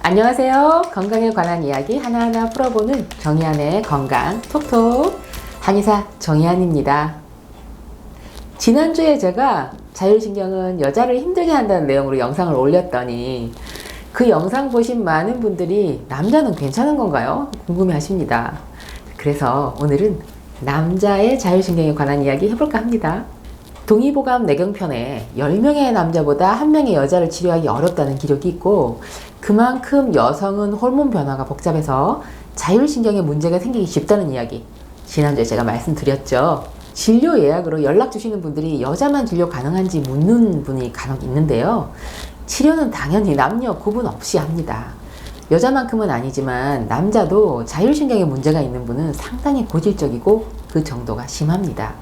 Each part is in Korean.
안녕하세요. 건강에 관한 이야기 하나하나 풀어보는 정의안의 건강 톡톡 한의사 정의안입니다. 지난주에 제가 자율신경은 여자를 힘들게 한다는 내용으로 영상을 올렸더니 그 영상 보신 많은 분들이 남자는 괜찮은 건가요? 궁금해 하십니다. 그래서 오늘은 남자의 자율신경에 관한 이야기 해볼까 합니다. 동의보감 내경편에 10명의 남자보다 1명의 여자를 치료하기 어렵다는 기록이 있고, 그만큼 여성은 호르몬 변화가 복잡해서 자율신경에 문제가 생기기 쉽다는 이야기 지난주에 제가 말씀드렸죠. 진료 예약으로 연락 주시는 분들이 여자만 진료 가능한지 묻는 분이 간혹 있는데요. 치료는 당연히 남녀 구분 없이 합니다. 여자만큼은 아니지만 남자도 자율신경에 문제가 있는 분은 상당히 고질적이고 그 정도가 심합니다.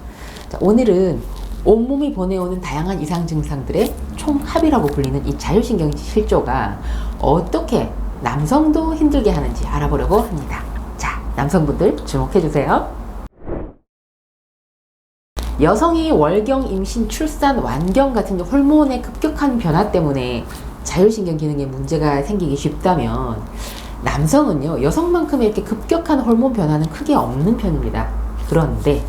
자, 오늘은 온몸이 보내오는 다양한 이상 증상들의 총합이라고 불리는 이 자율신경 실조가 어떻게 남성도 힘들게 하는지 알아보려고 합니다. 자, 남성분들 주목해주세요. 여성이 월경, 임신, 출산, 완경 같은 호르몬의 급격한 변화 때문에 자율신경 기능에 문제가 생기기 쉽다면, 남성은요, 여성만큼의 이렇게 급격한 호르몬 변화는 크게 없는 편입니다. 그런데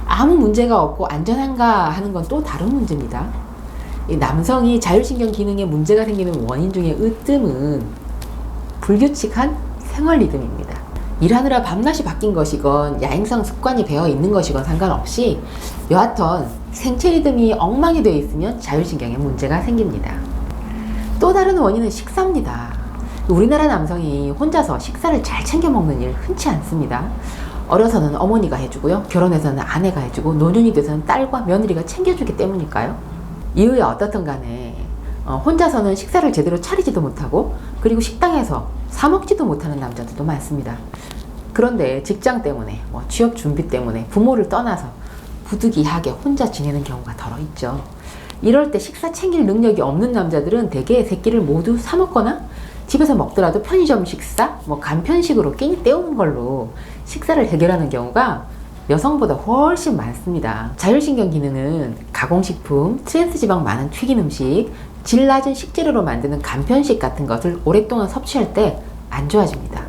아무 문제가 없고 안전한가 하는 건 또 다른 문제입니다. 이 남성이 자율신경 기능에 문제가 생기는 원인 중에 으뜸은 불규칙한 생활 리듬입니다. 일하느라 밤낮이 바뀐 것이건 야행성 습관이 배어 있는 것이건 상관없이 여하튼 생체 리듬이 엉망이 되어 있으면 자율신경에 문제가 생깁니다. 또 다른 원인은 식사입니다. 우리나라 남성이 혼자서 식사를 잘 챙겨 먹는 일 흔치 않습니다. 어려서는 어머니가 해주고요, 결혼해서는 아내가 해주고, 노년이 돼서는 딸과 며느리가 챙겨주기 때문일까요? 이유에 어떻든 간에 혼자서는 식사를 제대로 차리지도 못하고, 그리고 식당에서 사 먹지도 못하는 남자들도 많습니다. 그런데 직장 때문에, 취업 준비 때문에 부모를 떠나서 부득이하게 혼자 지내는 경우가 더러 있죠. 이럴 때 식사 챙길 능력이 없는 남자들은 대개 세 끼를 모두 사 먹거나 집에서 먹더라도 편의점 식사, 간편식으로 끼니 때우는 걸로 식사를 해결하는 경우가 여성보다 훨씬 많습니다. 자율신경 기능은 가공식품, 트랜스지방 많은 튀긴 음식, 질 낮은 식재료로 만드는 간편식 같은 것을 오랫동안 섭취할 때 안 좋아집니다.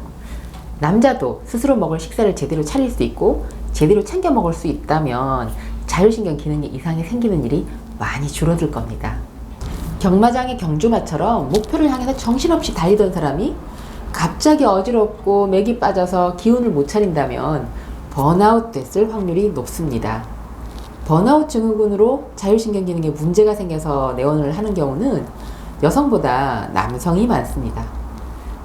남자도 스스로 먹을 식사를 제대로 차릴 수 있고 제대로 챙겨 먹을 수 있다면 자율신경 기능에 이상이 생기는 일이 많이 줄어들 겁니다. 경마장의 경주마처럼 목표를 향해서 정신없이 달리던 사람이 갑자기 어지럽고 맥이 빠져서 기운을 못 차린다면 번아웃 됐을 확률이 높습니다. 번아웃 증후군으로 자율신경 기능에 문제가 생겨서 내원을 하는 경우는 여성보다 남성이 많습니다.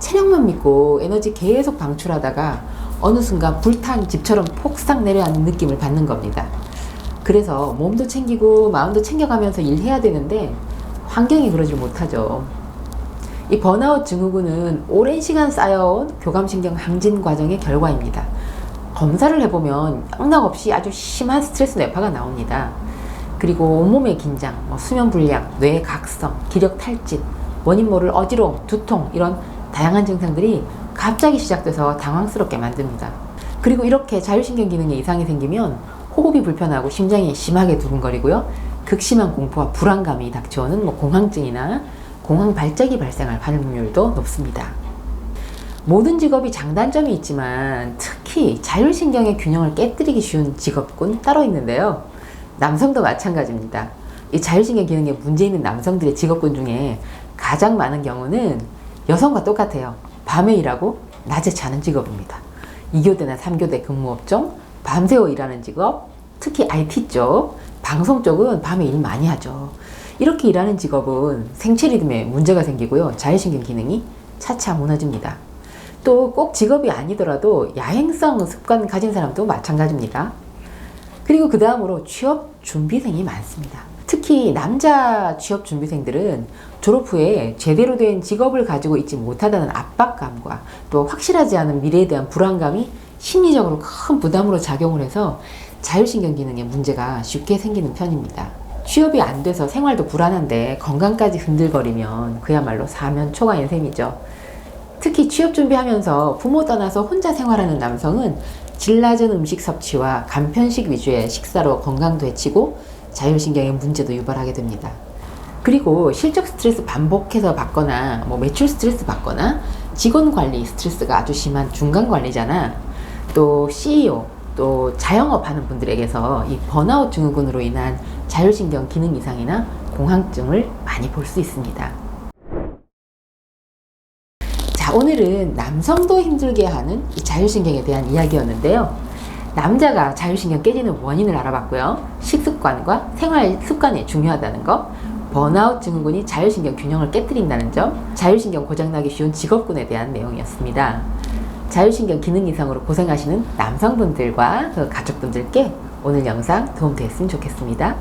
체력만 믿고 에너지 계속 방출하다가 어느 순간 불탄 집처럼 폭삭 내려앉는 느낌을 받는 겁니다. 그래서 몸도 챙기고 마음도 챙겨가면서 일해야 되는데 환경이 그러질 못하죠. 이 번아웃 증후군은 오랜 시간 쌓여온 교감신경 항진 과정의 결과입니다. 검사를 해보면 영락없이 아주 심한 스트레스 뇌파가 나옵니다. 그리고 온몸의 긴장, 수면 불량, 뇌 각성, 기력 탈진, 원인 모를 어지러움, 두통, 이런 다양한 증상들이 갑자기 시작돼서 당황스럽게 만듭니다. 그리고 이렇게 자율신경 기능에 이상이 생기면 호흡이 불편하고 심장이 심하게 두근거리고요, 극심한 공포와 불안감이 닥쳐오는 공황증이나 공황 발작이 발생할 확률도 높습니다. 모든 직업이 장단점이 있지만 특히 자율신경의 균형을 깨뜨리기 쉬운 직업군 따로 있는데요. 남성도 마찬가지입니다. 이 자율신경 기능에 문제 있는 남성들의 직업군 중에 가장 많은 경우는 여성과 똑같아요. 밤에 일하고 낮에 자는 직업입니다. 2교대나 3교대 근무업종, 밤새워 일하는 직업, 특히 IT 쪽, 방송 쪽은 밤에 일 많이 하죠. 이렇게 일하는 직업은 생체 리듬에 문제가 생기고요, 자율신경 기능이 차차 무너집니다. 또 꼭 직업이 아니더라도 야행성 습관 가진 사람도 마찬가지입니다. 그리고 그 다음으로 취업 준비생이 많습니다. 특히 남자 취업 준비생들은 졸업 후에 제대로 된 직업을 가지고 있지 못하다는 압박감과 또 확실하지 않은 미래에 대한 불안감이 심리적으로 큰 부담으로 작용을 해서 자율신경 기능에 문제가 쉽게 생기는 편입니다. 취업이 안 돼서 생활도 불안한데 건강까지 흔들거리면 그야말로 사면초가인 셈이죠. 특히 취업 준비하면서 부모 떠나서 혼자 생활하는 남성은 질 낮은 음식 섭취와 간편식 위주의 식사로 건강도 해치고 자율신경의 문제도 유발하게 됩니다. 그리고 실적 스트레스 반복해서 받거나 매출 스트레스 받거나 직원 관리 스트레스가 아주 심한 중간 관리자나 또 CEO, 또 자영업 하는 분들에게서 이 번아웃 증후군으로 인한 자율신경 기능 이상이나 공황증을 많이 볼 수 있습니다. 자, 오늘은 남성도 힘들게 하는 이 자율신경에 대한 이야기였는데요. 남자가 자율신경 깨지는 원인을 알아봤고요. 식습관과 생활 습관이 중요하다는 거, 번아웃 증후군이 자율신경 균형을 깨뜨린다는 점, 자율신경 고장나기 쉬운 직업군에 대한 내용이었습니다. 자율신경 기능 이상으로 고생하시는 남성분들과 그 가족분들께 오늘 영상 도움됐으면 좋겠습니다.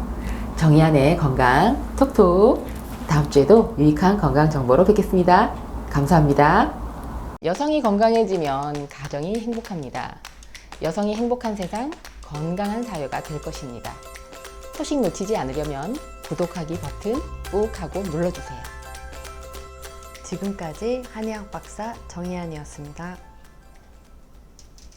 정의안의 건강 톡톡, 다음 주에도 유익한 건강 정보로 뵙겠습니다. 감사합니다. 여성이 건강해지면 가정이 행복합니다. 여성이 행복한 세상, 건강한 사회가 될 것입니다. 소식 놓치지 않으려면 구독하기 버튼 꾹 하고 눌러주세요. 지금까지 한의학 박사 정의안이었습니다.